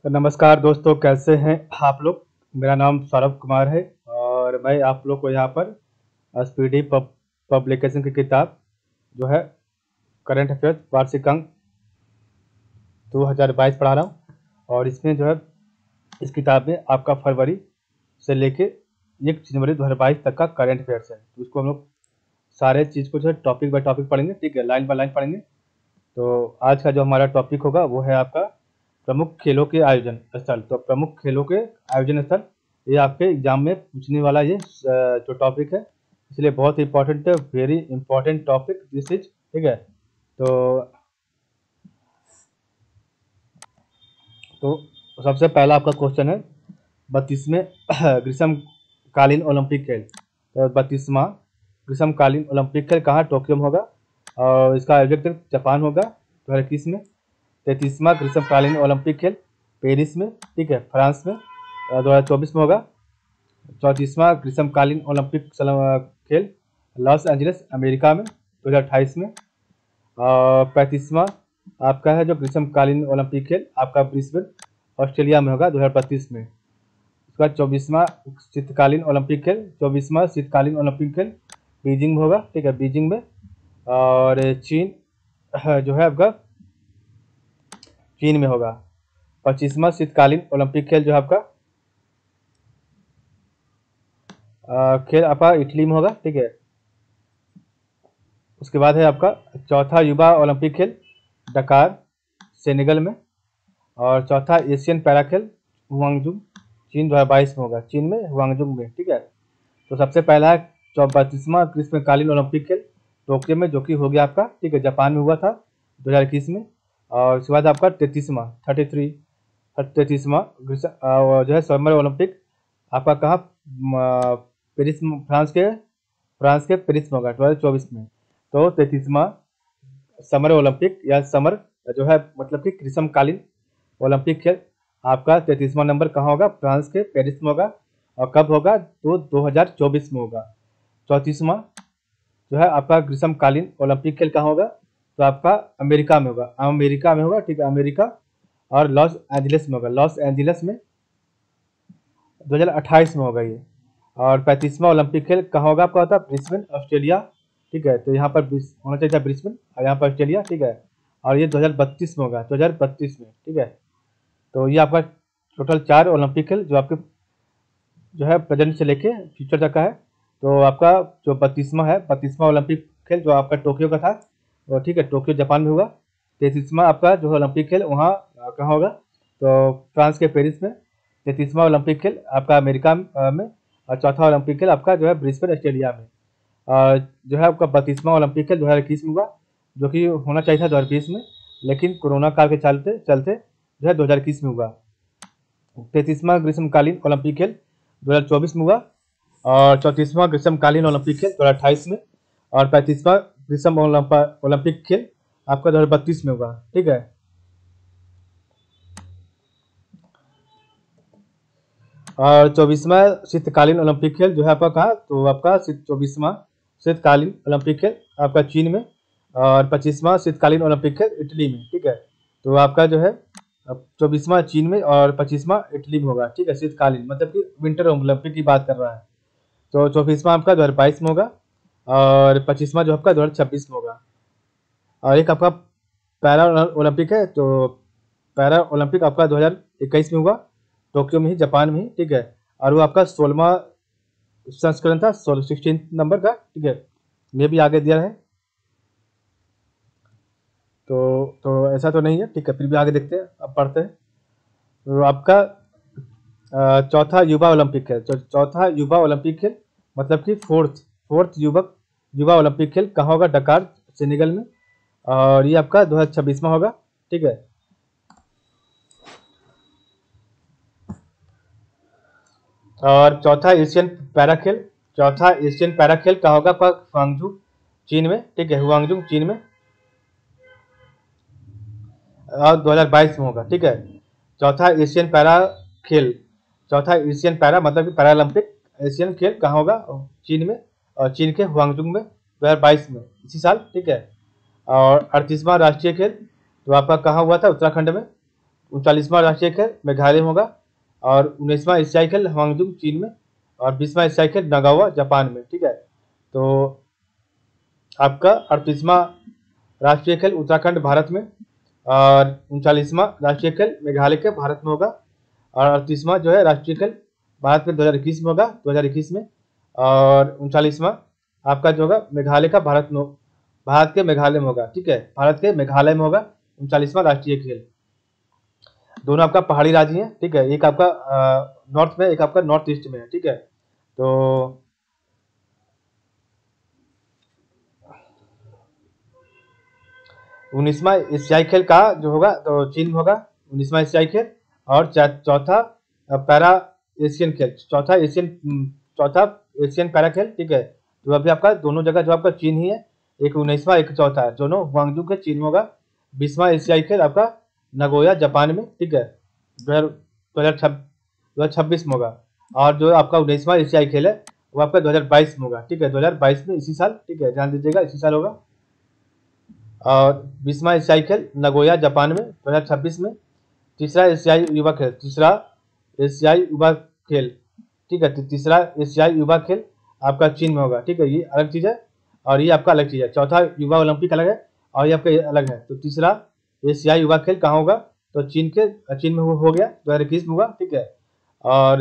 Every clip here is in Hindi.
तो नमस्कार दोस्तों, कैसे हैं आप लोग। मेरा नाम सौरभ कुमार है और मैं आप लोग को यहाँ पर स्पीडी पब्लिकेशन की किताब जो है करंट अफेयर्स वार्षिक अंक 2022 पढ़ा रहा हूँ। और इसमें जो है इस किताब में आपका फरवरी से लेके 1 जनवरी 2022 तक का करंट अफेयर्स है। तो उसको हम लोग सारे चीज़ को जो है टॉपिक बाय टॉपिक पढ़ेंगे, ठीक है, लाइन बाय लाइन पढ़ेंगे। तो आज का जो हमारा टॉपिक होगा वो है आपका प्रमुख खेलों के आयोजन स्थल। तो प्रमुख खेलों के आयोजन स्थल ये आपके एग्जाम में पूछने वाला ये जो टॉपिक है, इसलिए बहुत इंपॉर्टेंट है, very important topic this is, ठीक है। तो सबसे पहला आपका क्वेश्चन है 32वें ग्रीष्मकालीन ओलंपिक खेल। तो 32वां ग्रीष्मकालीन ओलंपिक खेल कहाँ, टोक्यो में होगा और इसका आयोजक जापान होगा 2021 में। 33वां ग्रीष्मकालीन ओलंपिक खेल पेरिस में, ठीक है, फ्रांस में 2024 में होगा। 34वां ग्रीष्मकालीन ओलंपिक खेल लॉस एंजलिस अमेरिका में 2028 में। और 35वां आपका है जो ग्रीष्मकालीन ओलंपिक खेल आपका ब्रिस्बेन ऑस्ट्रेलिया में होगा 2032 में। उसके बाद 24वां शीतकालीन ओलंपिक खेल 24वां शीतकालीन ओलंपिक खेल बीजिंग में होगा, ठीक है, बीजिंग में। और चीन जो है आपका चीन में होगा। 25वां शीतकालीन ओलंपिक खेल जो है आपका खेल आपका इटली में होगा, ठीक है। उसके बाद है आपका चौथा युवा ओलंपिक खेल डकार सेनेगल में। और चौथा एशियन पैरा खेल हुआंगजुंग चीन 2022 में होगा, चीन में हुआंगजुंग में, ठीक है। तो सबसे पहला है 32वां ग्रीष्मकालीन ओलंपिक खेल टोक्यो में, जो कि हो गया आपका, ठीक है, जापान में हुआ था 2021 में। और उसके बाद आपका 33वां जो है समर ओलंपिक आपका कहाँ, पेरिस, फ्रांस के पेरिस में होगा 2024 में। तो 33वां समर ओलंपिक या समर जो है मतलब कि ग्रीष्मकालीन ओलंपिक खेल आपका 33वां नंबर कहाँ होगा, फ्रांस के पेरिस में होगा। और कब होगा, तो 2024 में होगा। 34वां जो है आपका ग्रीष्मकालीन ओलंपिक खेल कहाँ होगा, तो आपका अमेरिका में होगा, ठीक है, अमेरिका और लॉस एंजलिस में होगा, लॉस एंजलिस में 2028 में होगा ये। और 35वां ओलंपिक खेल कहाँ होगा आपका, होता है ब्रिस्बेन ऑस्ट्रेलिया, ठीक है। तो यहाँ पर होना चाहिए था ब्रिस्बेन और यहाँ पर ऑस्ट्रेलिया, ठीक है। और ये 2032 में होगा, 2032 में, ठीक है। तो ये आपका टोटल 4 ओलंपिक खेल जो आपके जो है प्रेजेंट से लेके फ्यूचर तक का है। तो आपका जो 32वां ओलंपिक खेल जो आपका टोक्यो का था, तो ठीक है, टोक्यो जापान में हुआ। 33वां आपका जो ओलंपिक खेल वहाँ कहाँ होगा, तो फ्रांस के पेरिस में। 33वां ओलंपिक खेल आपका अमेरिका में। और चौथा ओलंपिक खेल आपका जो है ब्रिस्बेन ऑस्ट्रेलिया में। और जो है आपका 32वां ओलंपिक खेल 2021 में हुआ, जो कि होना चाहिए था 2020 में, लेकिन कोरोना काल के चलते चलते जो है 2021 में हुआ। 33वां ग्रीष्मकालीन ओलंपिक खेल 2024 में हुआ। और 34वां ग्रीष्मकालीन ओलंपिक खेल 2028 में। और 35वां ग्रीष्म ओलंपिक खेल आपका 2032 में होगा, ठीक है। और 24वां शीतकालीन ओलंपिक खेल जो है आपका कहाँ, तो आपका 24वां शीतकालीन ओलंपिक खेल आपका चीन में। और 25वां शीतकालीन ओलंपिक खेल इटली में, ठीक है। तो आपका जो है 24वां चीन में और 25वां इटली में होगा, ठीक है, शीतकालीन मतलब कि विंटर ओलंपिक की बात कर रहा है। तो 24वां आपका 2022 में होगा और 25वां जो आपका 2026 में होगा। और एक आपका पैरा ओलंपिक है, तो पैरा ओलंपिक आपका 2021 में हुआ टोक्यो में ही, जापान में ही, ठीक है। और वो आपका 16वां संस्करण था, 16 नंबर का, ठीक है, ये भी आगे दिया है। तो ऐसा तो नहीं है, ठीक है, फिर भी आगे देखते हैं, अब पढ़ते हैं। तो आपका चौथा युवा ओलंपिक खेल, चौथा युवा ओलंपिक खेल मतलब कि फोर्थ युवा ओलंपिक खेल कहाँ होगा, डकार सेनेगल में। और ये आपका 2026 में होगा, ठीक है। और चौथा एशियन पैरा खेल कहाँ होगा आपका, हुआंगजू चीन में, ठीक है, हुआंगजू चीन में। और 2022 में होगा, ठीक है। चौथा एशियन पैरा खेल, चौथा एशियन पैरा मतलब कि पैरालंपिक एशियन खेल कहाँ होगा, चीन में। और चीन के हुआंगजुंग में 2022 में, इसी साल, ठीक है। और 38वां राष्ट्रीय खेल तो आपका कहाँ हुआ था, उत्तराखंड में, 39वां राष्ट्रीय खेल मेघालय में होगा, और 19वां एशियाई खेल हांगजू चीन में, और 20वां एशियाई खेल नागावा जापान में। ठीक है, तो आपका 38वां राष्ट्रीय खेल उत्तराखंड भारत में, और 39वां राष्ट्रीय खेल मेघालय के भारत में होगा, और 38वां जो है राष्ट्रीय खेल भारत में 2021 में होगा, 2021 में, और 39वां आपका जो होगा मेघालय का भारत के मेघालय में होगा। ठीक है, भारत के मेघालय में होगा 39वां राष्ट्रीय खेल। दोनों आपका पहाड़ी राज्य है। ठीक है, एक आपका नॉर्थ में, एक आपका नॉर्थ ईस्ट में है। ठीक है, तो 19वां एशियाई खेल का जो होगा तो चीन में होगा 19वां एशियाई खेल, और चौथा पैरा एशियन खेल, चौथा एशियन पैरा खेल। ठीक है, तो अभी आपका दोनों जगह जो आपका चीन ही है, एक 19वां एक चौथा है, दोनों ग्वांगजू के चीन में होगा। 20वां एशियाई खेल आपका नगोया जापान में। ठीक है, 2026 में होगा, और जो आपका 19वां एशियाई खेल है वो आपका 2022 में होगा। ठीक है, 2022 में इसी साल। ठीक है, ध्यान दीजिएगा, इसी साल होगा। और 20वां एशियाई खेल नगोया जापान में 2026 में। तीसरा एशियाई युवा खेल, ठीक है, तीसरा एशियाई युवा खेल आपका चीन में होगा। ठीक है, ये अलग चीज है, और ये आपका अलग चीज है। चौथा युवा ओलंपिक अलग है, और ये आपका ये अलग है। तो तीसरा एशियाई युवा खेल कहाँ होगा, तो चीन में हो गया, 2021 में हुआ। ठीक है, और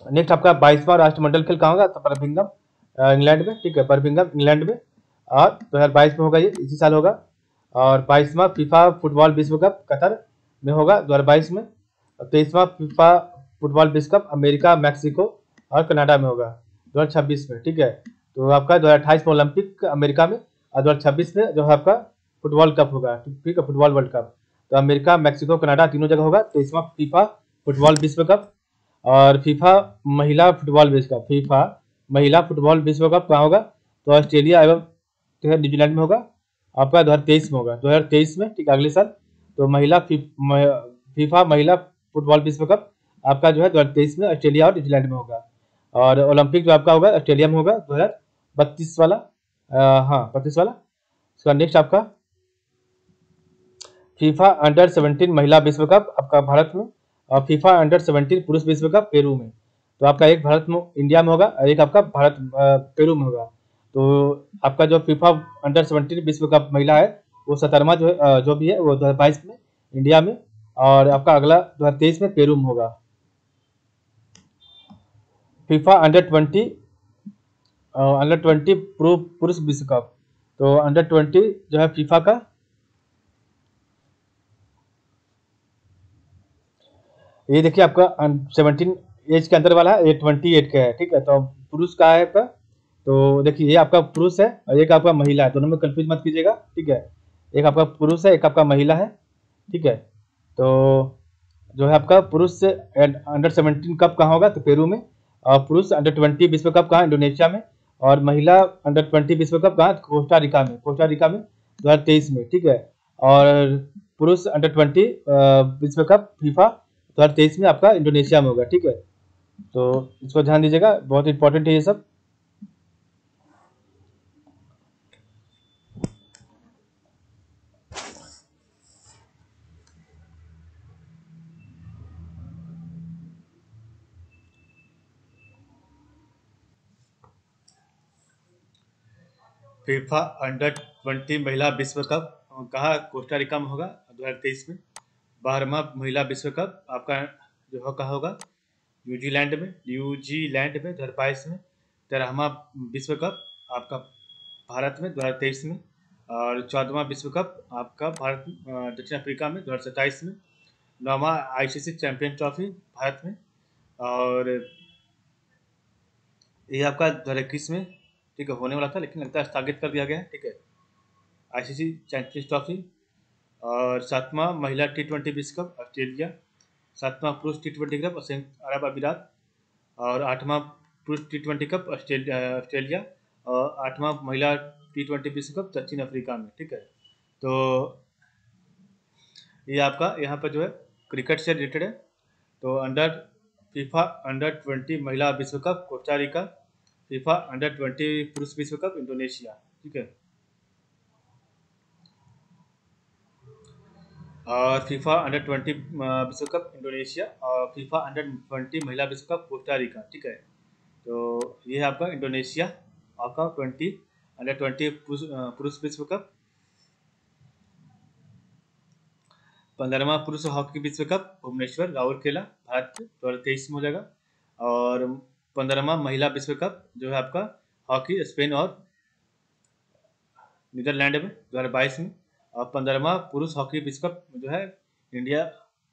नेक्स्ट आपका 22वां राष्ट्रमंडल खेल कहाँ होगा, तो बर्मिंघम इंग्लैंड में। ठीक है, बर्मिंघम इंग्लैंड में, और 2022 में होगा, ये इसी साल होगा। और 22वां फीफा फुटबॉल विश्व कप कतर में होगा 2022 में। 23वां फीफा फुटबॉल विश्व कप अमेरिका, मैक्सिको और कनाडा में होगा 2026 में। ठीक है, तो आपका 2028 में ओलंपिक अमेरिका में, और 2026 में जो है आपका फुटबॉल कप होगा। ठीक है, फुटबॉल वर्ल्ड कप, तो अमेरिका, मैक्सिको, कनाडा तीनों जगह होगा। 23वां फीफा फुटबॉल विश्व कप, और फीफा महिला फुटबॉल विश्व कप कहाँ होगा, तो ऑस्ट्रेलिया एवं जो है न्यूजीलैंड में होगा। आपका 2023 में होगा, 2023 में। ठीक है, अगले साल। तो फीफा महिला फुटबॉल विश्व कप आपका जो है 2023 में ऑस्ट्रेलिया और न्यूजीलैंड में होगा। और ओलंपिक जो आपका होगा ऑस्ट्रेलिया में होगा 2032 वाला, हाँ 32 वाला। उसका नेक्स्ट आपका फीफा अंडर 17 महिला विश्व कप आपका भारत में, और फीफा अंडर 17 पुरुष विश्व कप पेरू में। तो आपका एक भारत में इंडिया में होगा, और एक आपका पेरू में होगा। तो आपका जो फीफा अंडर 17 विश्व कप महिला है वो 17वां जो भी है वो 2022 में इंडिया में, और आपका अगला 2023 में पेरू में होगा। फीफा अंडर 20 पुरुष विश्व कप, तो अंडर 20 जो है फीफा का, ये देखिए आपका 17 एज के अंदर वाला है, ये 28 का है। ठीक है, तो पुरुष का है आपका, तो देखिए ये आपका पुरुष है और एक आपका महिला है, दोनों में कंफ्यूज मत कीजिएगा। ठीक है, एक आपका पुरुष है, एक आपका महिला है। ठीक है, तो जो है आपका पुरुष से अंडर 17 कप कहाँ होगा, तो पेरू में। और पुरुष अंडर 20 विश्व कप कहाँ, इंडोनेशिया में। और महिला अंडर 20 विश्व कप कहाँ, कोस्टा रिका में 2023 में। ठीक है, और पुरुष अंडर 20 विश्व कप फीफा 2023 में आपका इंडोनेशिया में होगा। ठीक है, तो इसको ध्यान दीजिएगा, बहुत इंपॉर्टेंट है ये सब। फीफा अंडर 20 महिला विश्व कप कहाँ, कोस्टा रिका में होगा 2023 में। 12वां महिला विश्व कप आपका जो है कहाँ होगा, न्यूजीलैंड में 2022 में। 13वां विश्व कप आपका भारत में 2023 में। और 14वां विश्व कप आपका दक्षिण अफ्रीका में 2027 में। 9वां आईसीसी चैंपियन ट्रॉफी भारत में, और ये आपका 2021 में। ठीक है, होने वाला था लेकिन लगता है स्थगित कर दिया गया है। ठीक है, आईसीसी चैंपियंस ट्रॉफी। और 7वां महिला T20 विश्व कप ऑस्ट्रेलिया। 7वां पुरुष T20 कप संयुक्त अरब अमीरात। और 8वां पुरुष T20 कप ऑस्ट्रेलिया। और 8वां महिला T20 विश्व कप दक्षिण अफ्रीका में। ठीक है, तो ये आपका यहाँ पर जो है क्रिकेट से रिलेटेड है। तो फीफा अंडर 20 महिला विश्व cup Costa Rica, FIFA under 20 पुरुष विश्व कप इंडोनेशिया। ठीक है, और फीफा अंडर 20 विश्व कप इंडोनेशिया, और फीफा अंडर 20 महिला विश्व कप कोस्टा रिका। ठीक है, तो ये है आपका इंडोनेशिया आपका 20 अंडर 20 पुरुष विश्व कप। 15वां पुरुष हॉकी विश्व कप भुवनेश्वर राउरकेला भारत में 2023 में हो जाएगा। और 15वां महिला विश्व कप जो है आपका हॉकी स्पेन और नीदरलैंड में 2022 में। और 15वां पुरुष हॉकी विश्व कप जो है इंडिया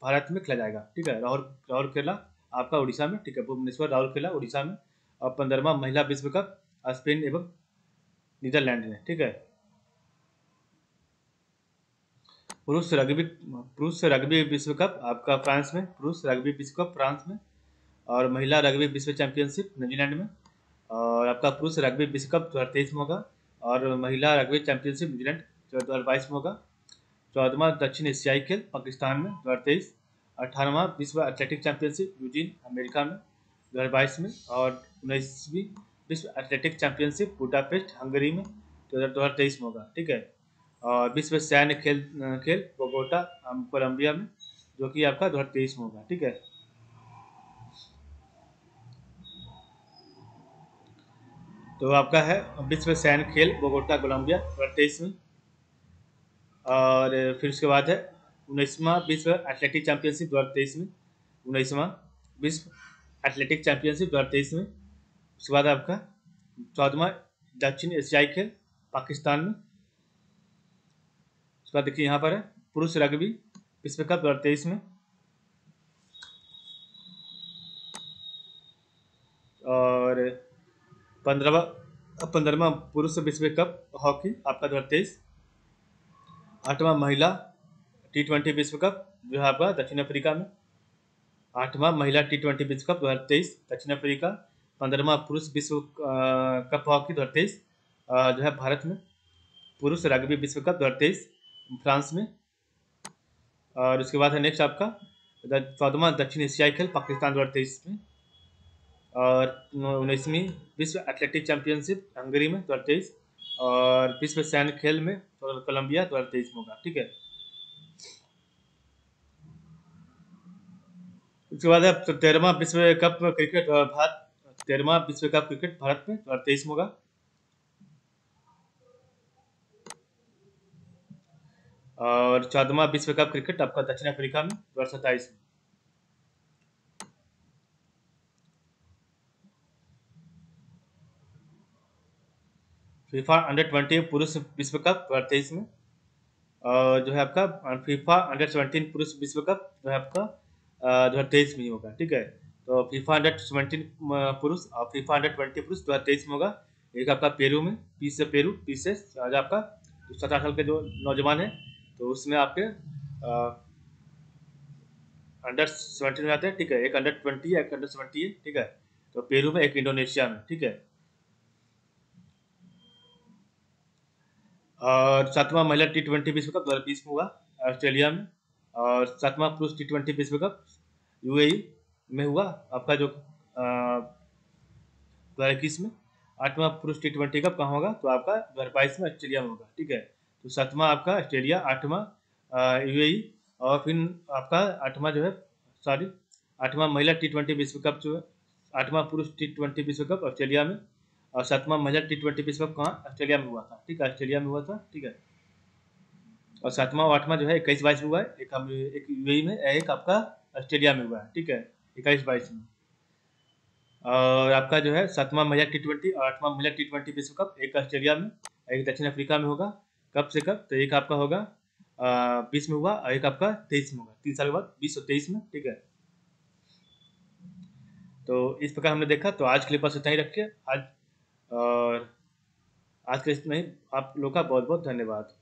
भारत में खेला जाएगा। ठीक है, राउरकेला आपका उड़ीसा में। ठीक है, भुवनेश्वर राउरकेला उड़ीसा में। और 15वां महिला विश्व कप स्पेन एवं नीदरलैंड में। ठीक है, पुरुष रग्बी विश्व कप आपका फ्रांस में, पुरुष रग्बी विश्व कप फ्रांस में। और महिला रग्बी विश्व चैंपियनशिप न्यूजीलैंड में। और आपका पुरुष रग्बी विश्व कप 2023 में होगा। और महिला रग्बी चैंपियनशिप न्यूजीलैंड 2022 में होगा। 14वां दक्षिण एशियाई खेल पाकिस्तान में 2023। 18वां विश्व एथलेटिक चैंपियनशिप यूजीन अमेरिका में 2022 में। और 19वीं विश्व एथलेटिक चैंपियनशिप बुडापेस्ट हंगरी में 2023 में होगा। ठीक है, और विश्व सैन्य खेल खेल बोगोटा कोलंबिया में, जो कि आपका 2023 में होगा। ठीक है, तो आपका है विश्व सैन्य खेल बोगोटा कोलंबिया 2023 में। और फिर उसके बाद है 19वां विश्व एथलेटिक चैंपियनशिप 2023 में। 19वां विश्व एथलेटिक चैंपियनशिप 2023 में। उसके बाद आपका 14वां दक्षिण एशियाई खेल पाकिस्तान में। उसके बाद देखिए यहाँ पर है पुरुष रग्बी विश्व कप 2023 में। और 15वां पुरुष विश्व कप हॉकी आपका 2023। 8वां महिला T20 विश्व कप जो है आपका दक्षिण अफ्रीका में। 8वां महिला T20 विश्व कप 2023 दक्षिण अफ्रीका। 15वां पुरुष विश्व कप हॉकी 2023 जो है भारत में। पुरुष रग्बी विश्व कप 2023 फ्रांस में। और उसके बाद है नेक्स्ट आपका 14वां दक्षिण एशियाई खेल पाकिस्तान 2023 में। और 19वीं विश्व एथलेटिक चैंपियनशिप हंगरी में 2023। और विश्व सैन्य खेल में कोलंबिया 2023 में होगा। ठीक है, उसके बाद है 13वां विश्व कप क्रिकेट भारत 13वां विश्व कप क्रिकेट भारत में 2023 में होगा। और 14वां विश्व कप क्रिकेट आपका दक्षिण अफ्रीका में 2027 में। फीफा अंडर 20 पुरुष विश्व कप 2023 में। और जो है आपका फीफा अंडर 17 पुरुष विश्व कप जो है आपका 2023 में ही होगा। ठीक है, तो फीफा अंडर 17 पुरुष और फीफा अंडर 20 पुरुष 2023 में होगा। एक आपका पेरू में, पीस से आज आपका 17 साल के जो नौजवान है, तो उसमें आपके अंडर 17 में आते हैं। ठीक है, एक अंडर 20 है, एक अंडर 70 है। ठीक है, तो पेरू में, एक इंडोनेशिया में। ठीक है, और 7वां महिला T20 विश्व कप 2020 में हुआ ऑस्ट्रेलिया में। और 7वां पुरुष T20 विश्व कप यूएई में हुआ आपका जो 2021 में। 8वां पुरुष T20 कप कहाँ होगा, तो आपका 2022 में ऑस्ट्रेलिया में होगा। ठीक है, तो 7वां आपका ऑस्ट्रेलिया, 8वां यूएई। और फिर आपका 8वां जो है, सॉरी 8वां महिला T20 विश्व कप जो है, 8वां पुरुष T20 विश्व कप ऑस्ट्रेलिया में। और 7वां महिला T20 विश्व कप कहाँ, ऑस्ट्रेलिया में हुआ था। ठीक है, ऑस्ट्रेलिया में हुआ था। ठीक है, और 7वां और 8वां जो है 21-22 में हुआ है। एक यूएई में, एक आपका ऑस्ट्रेलिया में हुआ है। ठीक है, 21-22 में। और आपका जो है 7वां महिला T20 और 8वां महिला T20 विश्व कप एक ऑस्ट्रेलिया में, एक दक्षिण अफ्रीका में होगा। कब से कब, तो एक आपका होगा 20 में हुआ, और एक आपका 23 में होगा। 3 साल के बाद 20 और 23 में। ठीक है, तो इस प्रकार हमने देखा। तो आज के लिए बस इतना ही रखिए आज। और आज के लिए इतना ही। आप लोग का बहुत बहुत धन्यवाद।